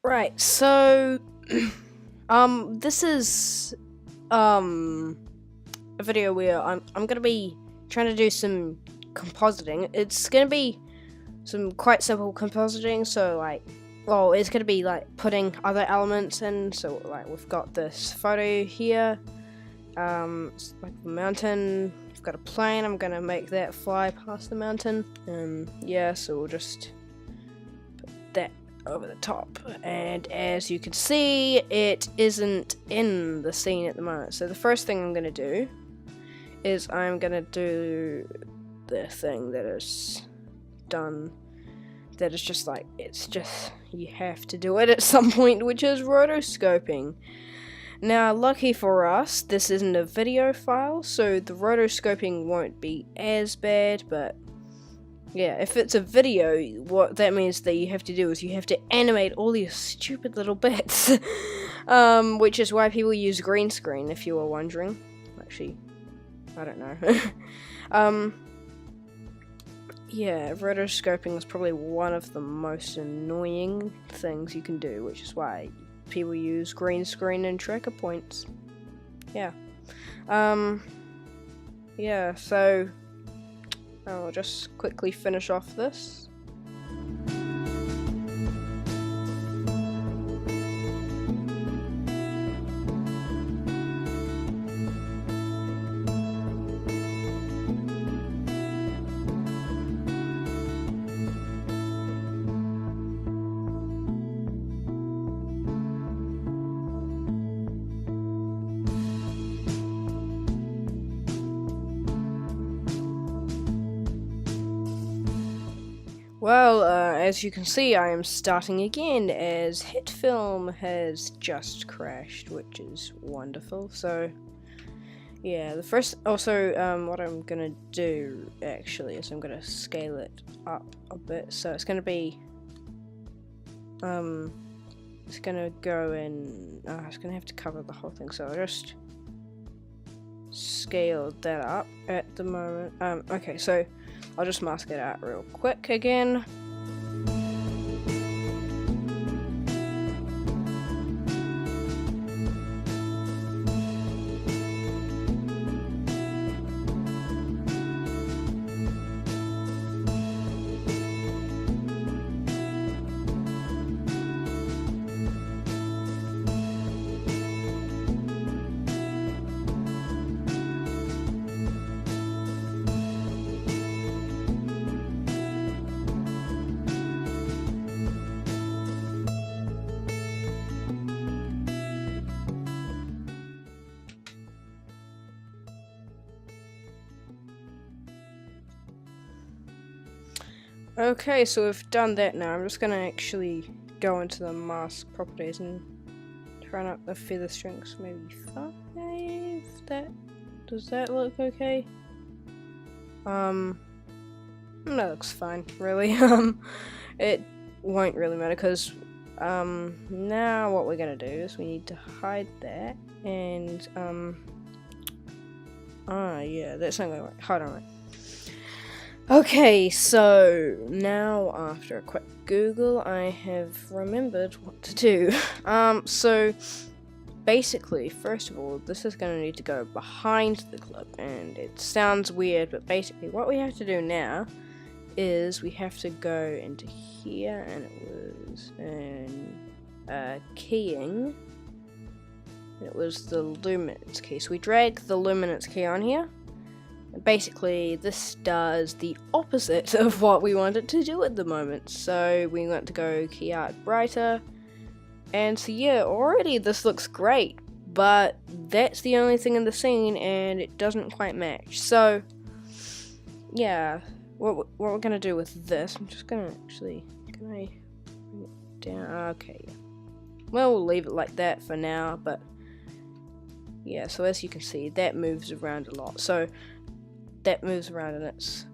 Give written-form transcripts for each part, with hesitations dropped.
Right, so this is a video where I'm gonna be trying to do some compositing. It's gonna be some quite simple compositing, so it's gonna be like putting other elements in. So like we've got this photo here, it's like the mountain. We've got a plane. I'm gonna make that fly past the mountain. Yeah, so we'll just put that over the top, and as you can see, it isn't in the scene at the moment. So the first thing I'm gonna do is I'm gonna do the thing that is done, that is just like, it's just, you have to do it at some point, which is rotoscoping. Now, lucky for us, this isn't a video file, so the rotoscoping won't be as bad, but yeah, if it's a video, what that means that you have to do is you have to animate all these stupid little bits, which is why people use green screen, if you were wondering. Actually, I don't know. Yeah, rotoscoping is probably one of the most annoying things you can do, which is why people use green screen and tracker points. Yeah. Yeah, so I'll just quickly finish off this. Well, as you can see, I am starting again, as Hitfilm has just crashed, which is wonderful. So, yeah, the first, also, what I'm gonna do, actually, is I'm gonna scale it up a bit, so it's gonna be, it's gonna go in, it's gonna have to cover the whole thing, so I'll just scale that up at the moment. Okay, so I'll just mask it out real quick again. Okay, so we've done that now. I'm just gonna actually go into the mask properties and turn up the feather strength, maybe 5. Does that look okay? That looks fine, really. It won't really matter, because now what we're gonna do is we need to hide that, and yeah, that's not gonna work. Hold on, right. Okay, so now after a quick Google, I have remembered what to do. So basically, first of all, this is going to need to go behind the clip, and it sounds weird, but basically what we have to do now is we have to go into here, and it was in keying. It was the luminance key, so we drag the luminance key on here. Basically, this does the opposite of what we want it to do at the moment. So we want to go key art brighter, and so yeah, already this looks great, but that's the only thing in the scene, and it doesn't quite match. So yeah, what we're gonna do with this, I'm just gonna actually, can I bring it down? Okay, yeah. Well, we'll leave it like that for now, but yeah, so as you can see, that moves around a lot. So that moves around, and it's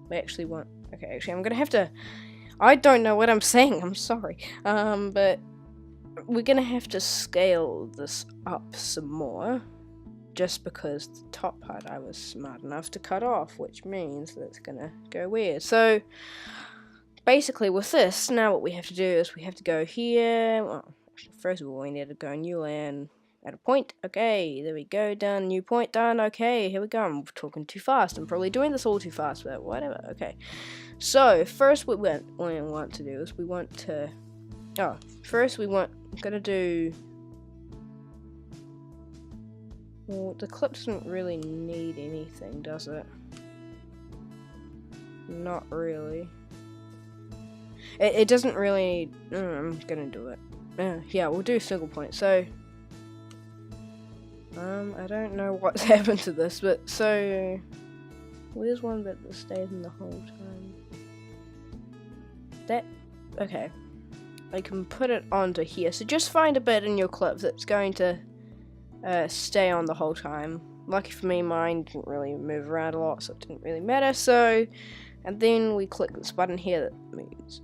we actually want, okay, actually I'm gonna have to, I don't know what I'm saying, I'm sorry, but we're gonna have to scale this up some more, just because the top part I was smart enough to cut off, which means that it's gonna go weird. So basically with this, now what we have to do is we have to go here. Well, actually, first of all, we need to go new land at a point. Okay, there we go, done, new point done. Okay, here we go. I'm talking too fast. I'm probably doing this all too fast, but whatever. Okay, so first what we want to do is we want to, gonna do, well, the clip doesn't really need anything, does it? Not really. It doesn't really need, I'm gonna do it. Yeah, we'll do single point. So, I don't know what's happened to this, but so, where's one bit that stays in the whole time? That, okay. I can put it onto here. So just find a bit in your clip that's going to stay on the whole time. Lucky for me, mine didn't really move around a lot, so it didn't really matter. So, and then we click this button here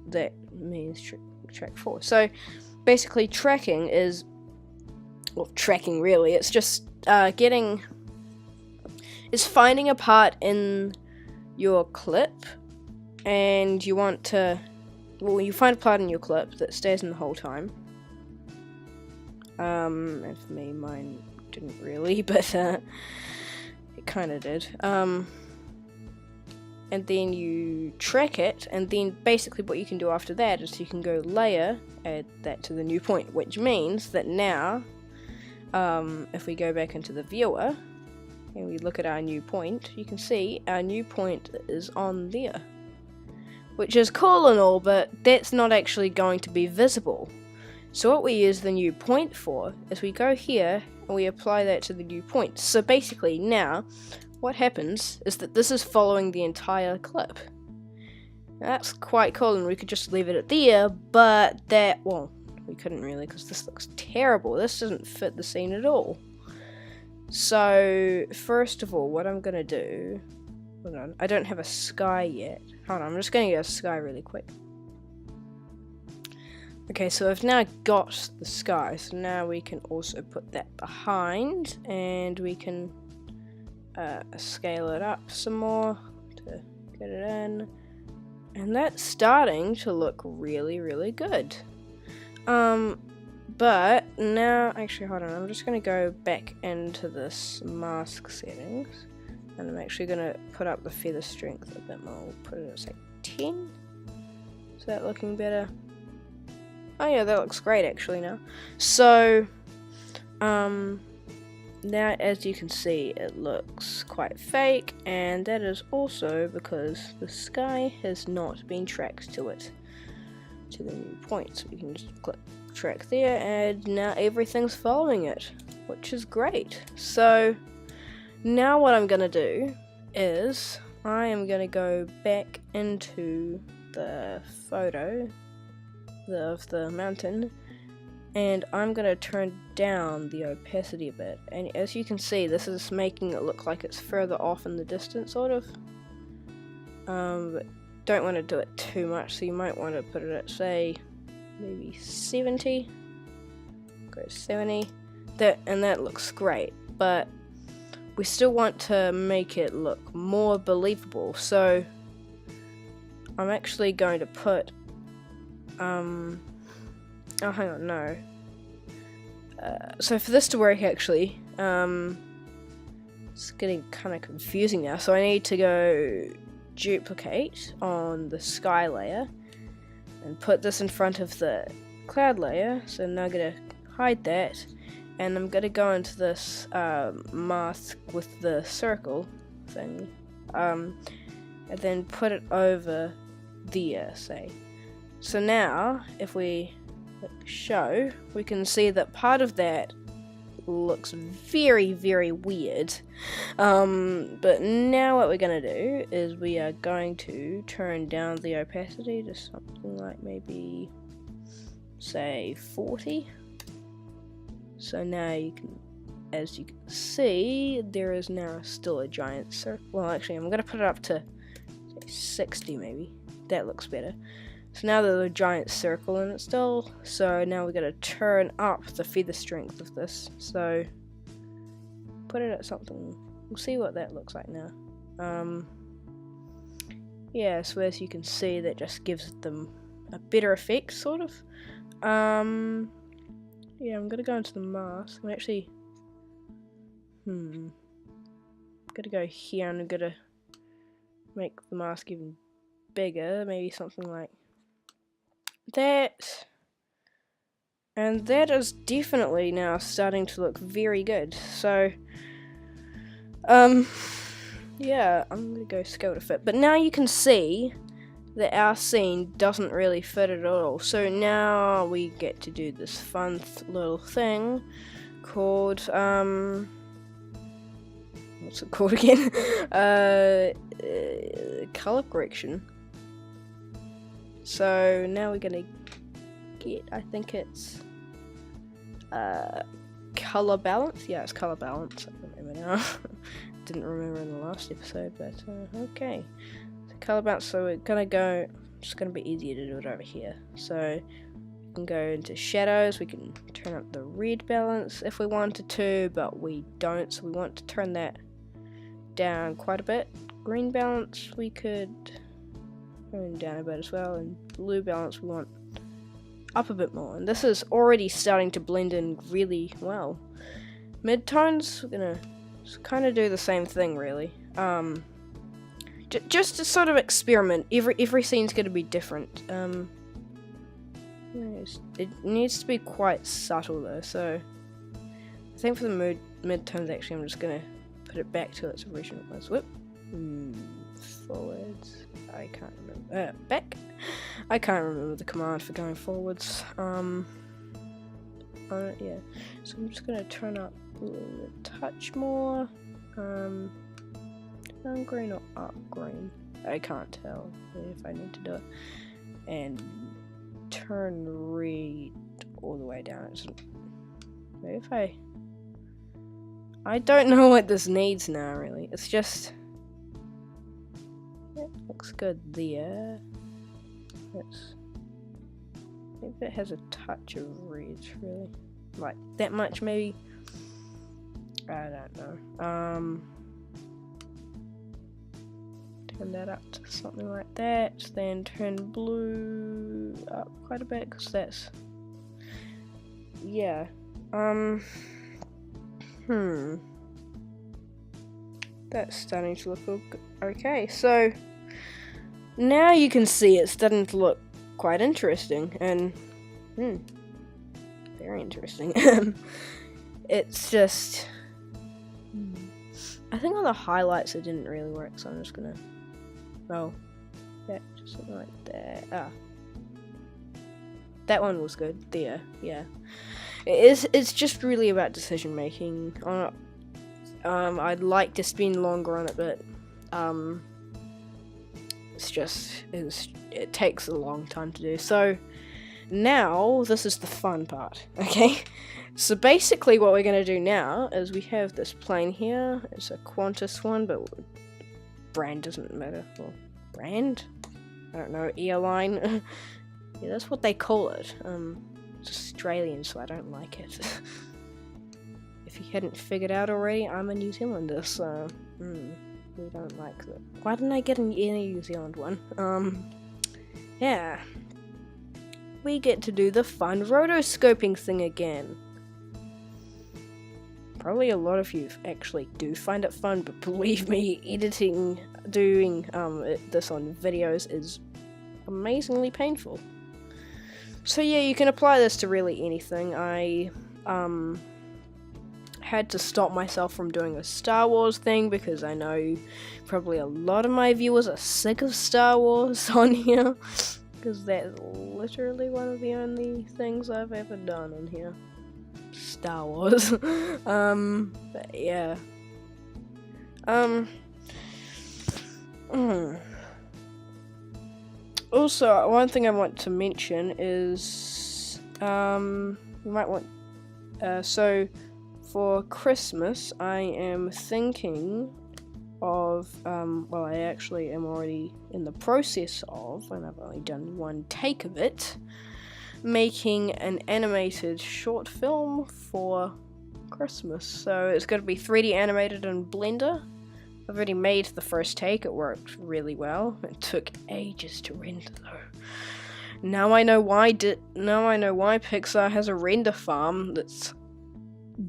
that means track 4. So basically tracking is, well, tracking really, it's just finding a part in your clip, and you want to, well, you find a part in your clip that stays in the whole time. And for me, mine didn't really, but it kind of did. And then you track it, and then basically what you can do after that is you can go layer, add that to the new point, which means that now, if we go back into the viewer, and we look at our new point, you can see our new point is on there. Which is cool and all, but that's not actually going to be visible. So what we use the new point for is we go here, and we apply that to the new point. So basically now, what happens is that this is following the entire clip. Now that's quite cool, and we could just leave it at there, but that, well, we couldn't really because this looks terrible. This doesn't fit the scene at all. So, first of all, what I'm gonna do, hold on, I don't have a sky yet. Hold on, I'm just gonna get a sky really quick. Okay, so I've now got the sky, so now we can also put that behind, and we can scale it up some more to get it in, and that's starting to look really, really good. But now, actually, hold on, I'm just going to go back into this mask settings, and I'm actually going to put up the feather strength a bit more. We'll put it at, say, 10. Is that looking better? Oh yeah, that looks great actually now. So, now as you can see, it looks quite fake, and that is also because the sky has not been tracked to it, to the new point. So we can just click track there, and now everything's following it, which is great. So now what I'm gonna do is I am gonna go back into the photo of the mountain, and I'm gonna turn down the opacity a bit, and as you can see, this is making it look like it's further off in the distance, sort of. But don't want to do it too much, so you might want to put it at, say, maybe 70. Go 70. That looks great, but we still want to make it look more believable, so I'm actually going to put oh, hang on, no. So for this to work, actually, it's getting kind of confusing now. So I need to go duplicate on the sky layer and put this in front of the cloud layer. So now I'm gonna hide that, and I'm gonna go into this mask with the circle thing, and then put it over there, say. So now, if we show, we can see that part of that looks very, very weird. But now what we're going to do is we are going to turn down the opacity to something like maybe, say, 40. So now you can, as you can see, there is now still a giant circle. Well, actually, I'm going to put it up to, say, 60 maybe. That looks better. So now there's a giant circle in it still, so now we're going to turn up the feather strength of this. So, put it at something, we'll see what that looks like now. yeah, so as you can see, that just gives them a better effect, sort of. Yeah, I'm gonna go into the mask. I'm actually, gonna go here and I'm gonna make the mask even bigger, maybe something like that. And that is definitely now starting to look very good. So, yeah, I'm gonna go scale to fit. But now you can see that our scene doesn't really fit at all. So now we get to do this fun little thing called, what's it called again? Color correction. So now we're gonna get, I think it's color balance. Yeah, it's color balance. I don't remember now. Didn't remember in the last episode, but okay. So color balance. So we're gonna go. It's gonna be easier to do it over here. So we can go into shadows. We can turn up the red balance if we wanted to, but we don't. So we want to turn that down quite a bit. Green balance we could turn down a bit as well, and blue balance we want up a bit more, and this is already starting to blend in really well. Midtones, we're gonna kind of do the same thing, really. Just to sort of experiment. Every scene's gonna be different. It needs to be quite subtle though. So I think for the midtones, actually, I'm just gonna put it back to its original place. Whoop. Forwards. I can't remember. Back. I can't remember the command for going forwards. Yeah. So I'm just gonna turn up blue a touch more. Down green or up green? I can't tell if I need to do it. And turn red all the way down. Maybe if I don't know what this needs now, really. It's just. It looks good there. I think it has a touch of red, really. Like that much, maybe. I don't know. Turn that up to something like that. Then turn blue up quite a bit, because that's. Yeah. That's starting to look okay. So now you can see it's starting to look quite interesting, and very interesting. It's just, I think on the highlights it didn't really work, so I'm just gonna, yeah, just something like that. That one was good. There, yeah. It's just really about decision making. I'd like to spend longer on it, but it takes a long time to do. So now this is the fun part, okay? So basically what we're going to do now is we have this plane here. It's a Qantas one, but brand doesn't matter. Well, brand? I don't know, airline. Yeah, that's what they call it. It's Australian, so I don't like it. If you hadn't figured out already, I'm a New Zealander, so we don't like that. Why didn't I get any New Zealand one? Yeah. We get to do the fun rotoscoping thing again. Probably a lot of you actually do find it fun, but believe me, doing this on videos is amazingly painful. So yeah, you can apply this to really anything. I had to stop myself from doing a Star Wars thing because I know probably a lot of my viewers are sick of Star Wars on here, because that's literally one of the only things I've ever done on here. Star Wars. But yeah. Also, one thing I want to mention is, you might want, so for Christmas, I am thinking of, well, I actually am already in the process of, and I've only done one take of it, making an animated short film for Christmas. So it's going to be 3D animated in Blender, I've already made the first take. It worked really well. It took ages to render though. Now I know why Pixar has a render farm that's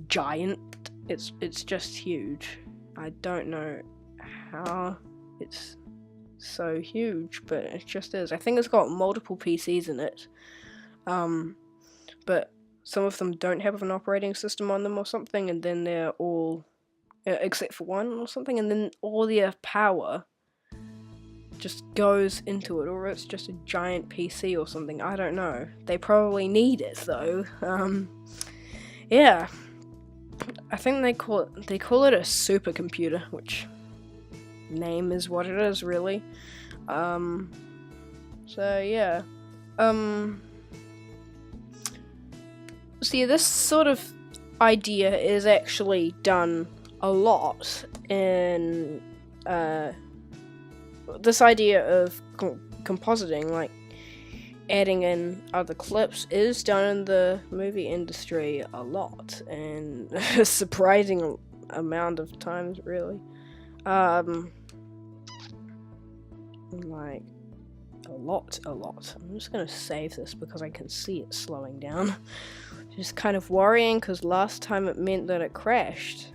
giant. It's just huge. I don't know how it's so huge, but it just is. I think it's got multiple PCs in it. But some of them don't have an operating system on them or something, and then they're all, except for one or something, and then all their power just goes into it, or it's just a giant PC or something. I don't know. They probably need it though. Yeah. I think they call it a supercomputer, which name is what it is, really. So yeah. So yeah, this sort of idea is actually done a lot in this idea of compositing, like adding in other clips, is done in the movie industry a lot, and a surprising amount of times, really. Like a lot. I'm just gonna save this because I can see it slowing down. Just kind of worrying because last time it meant that it crashed,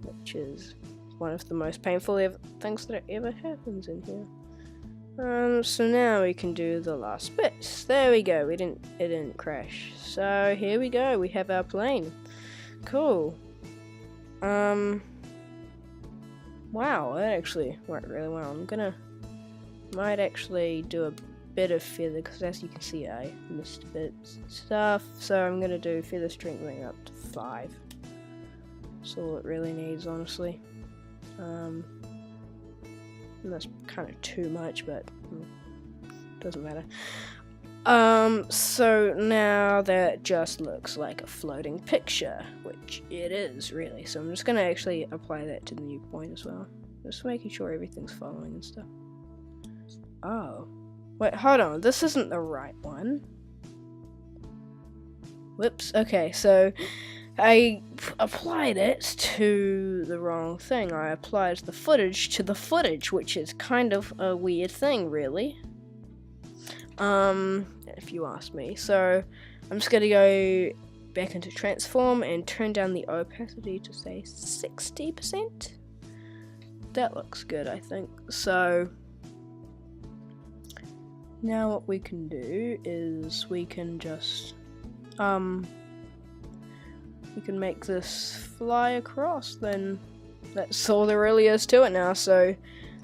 which is one of the most painful things that ever happens in here. So now we can do the last bits. There we go. It didn't crash. So here we go. We have our plane. Cool. Wow, that actually worked really well. Might actually do a bit of feather, because as you can see I missed a bit stuff, so I'm gonna do feather strengthening up to 5. That's all it really needs, honestly. And that's kind of too much, but doesn't matter. So now that just looks like a floating picture, which it is, really. So I'm just gonna actually apply that to the new point as well, just making sure everything's following and stuff. Oh, wait, hold on, this isn't the right one. Whoops. Okay, so I applied it to the wrong thing. I applied the footage to the footage, which is kind of a weird thing, really. If you ask me. So I'm just gonna go back into transform and turn down the opacity to say 60%. That looks good, I think. So now what we can do is we can just we can make this fly across. Then that's all there really is to it now. So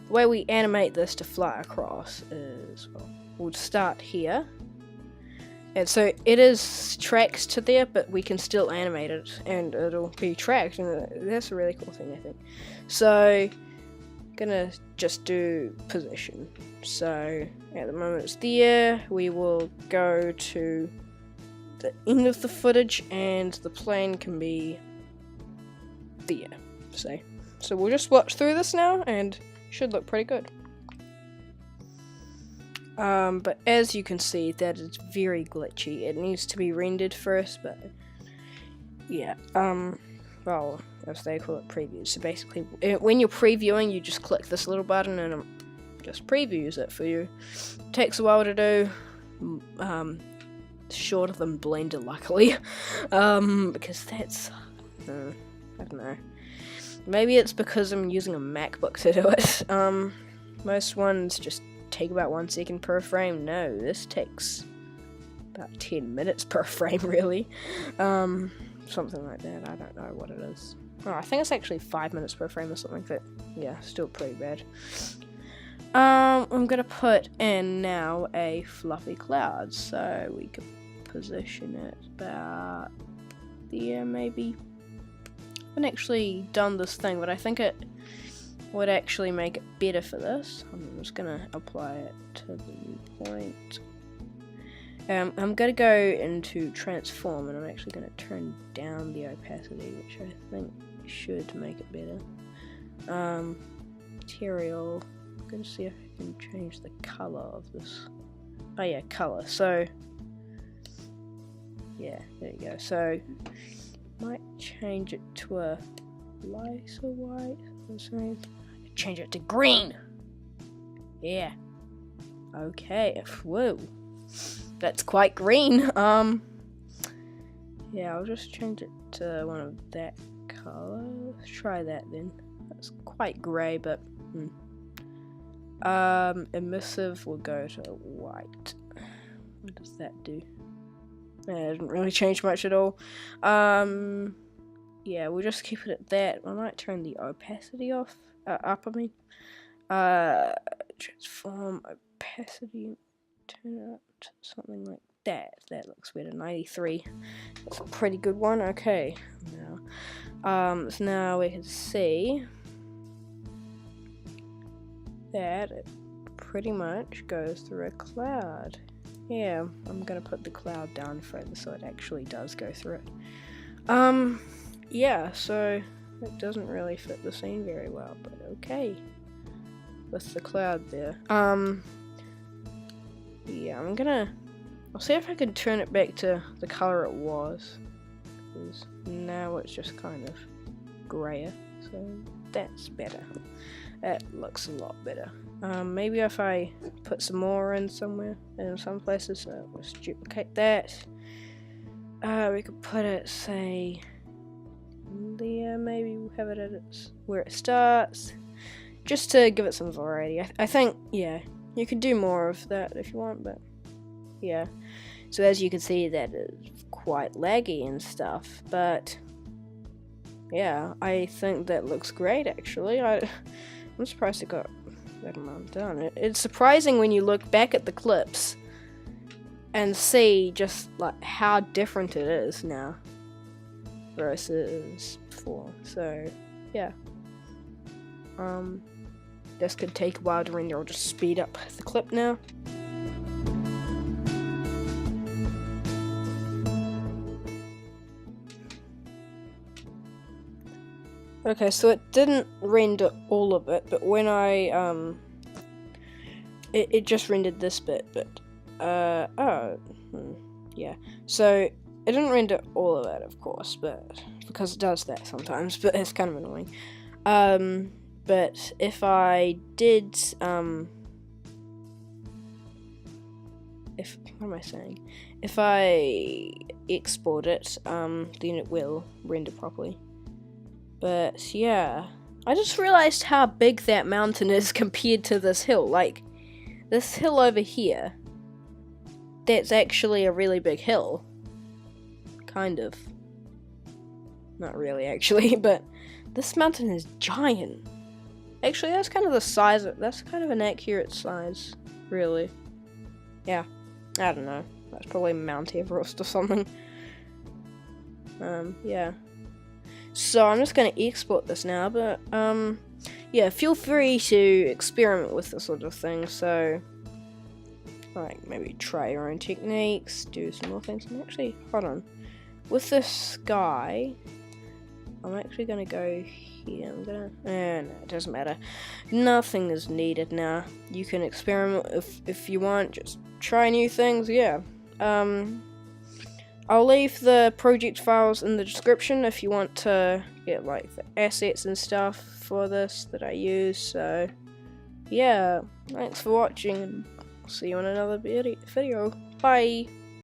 the way we animate this to fly across is, well, we'll start here, and so it is tracked to there, but we can still animate it and it'll be tracked, and that's a really cool thing, I think. So gonna just do position. So at the moment it's there. We will go to the end of the footage and the plane can be there. So we'll just watch through this now and it should look pretty good. But as you can see, that is very glitchy. It needs to be rendered first, but yeah, well, as they call it, previews. So basically, when you're previewing, you just click this little button and it just previews it for you. It takes a while to do, shorter than Blender, luckily, because that's, I don't know. Maybe it's because I'm using a MacBook to do it. Most ones just take about 1 second per frame. No, this takes about 10 minutes per frame, really. Something like that. I don't know what it is. Oh, I think it's actually 5 minutes per frame or something like that. Yeah, still pretty bad. I'm gonna put in now a fluffy cloud, so we can position it about there, maybe. I haven't actually done this thing, but I think it would actually make it better for this. I'm just gonna apply it to the new point. I'm gonna go into transform, and I'm actually gonna turn down the opacity, which I think should make it better. Material. I'm gonna see if I can change the color of this. Oh yeah, color. So yeah, there you go. So might change it to a lighter white. Change it to green. Yeah. Okay. Whoa. That's quite green. Yeah, I'll just change it to one of that color. Let's try that then. That's quite grey, but emissive will go to white. What does that do? Yeah, it doesn't really change much at all. Yeah, we'll just keep it at that. I might turn the opacity off. Up, I mean. Transform opacity. Turn it up to something like that. That looks better. 93. That's a pretty good one. Okay. Now, so now we can see that it pretty much goes through a cloud. Yeah, I'm gonna put the cloud down further so it actually does go through it. Yeah, so it doesn't really fit the scene very well, but okay. With the cloud there. Yeah, I'll see if I can turn it back to the color it was. Because now it's just kind of grayer, so that's better. That looks a lot better. Maybe if I put some more in somewhere, in some places, so let's duplicate that. We could put it, say, there, maybe we'll have it at where it starts, just to give it some variety. I think, yeah, you could do more of that if you want, but yeah. So as you can see, that is quite laggy and stuff, but yeah, I think that looks great actually. I'm surprised it got that amount done. It's surprising when you look back at the clips and see just like how different it is now versus before. So yeah, this could take a while to render. I'll just speed up the clip now. Okay, so it didn't render all of it, but when I it just rendered this bit, but yeah. So it didn't render all of it, of course, but because it does that sometimes, but it's kind of annoying. But if I did what am I saying? If I export it, then it will render properly. But yeah, I just realized how big that mountain is compared to this hill. Like, this hill over here, that's actually a really big hill. Kind of. Not really, actually, but this mountain is giant. Actually, that's kind of the size that's kind of an accurate size, really. Yeah, I don't know. That's probably Mount Everest or something. Yeah. So I'm just going to export this now, but yeah, feel free to experiment with this sort of thing. So, like, maybe try your own techniques, do some more things. And actually, hold on, with this sky, I'm actually going to go here. No, it doesn't matter. Nothing is needed now. You can experiment if you want. Just try new things. Yeah. I'll leave the project files in the description if you want to get like the assets and stuff for this that I use. So yeah, thanks for watching and see you in another video. Bye.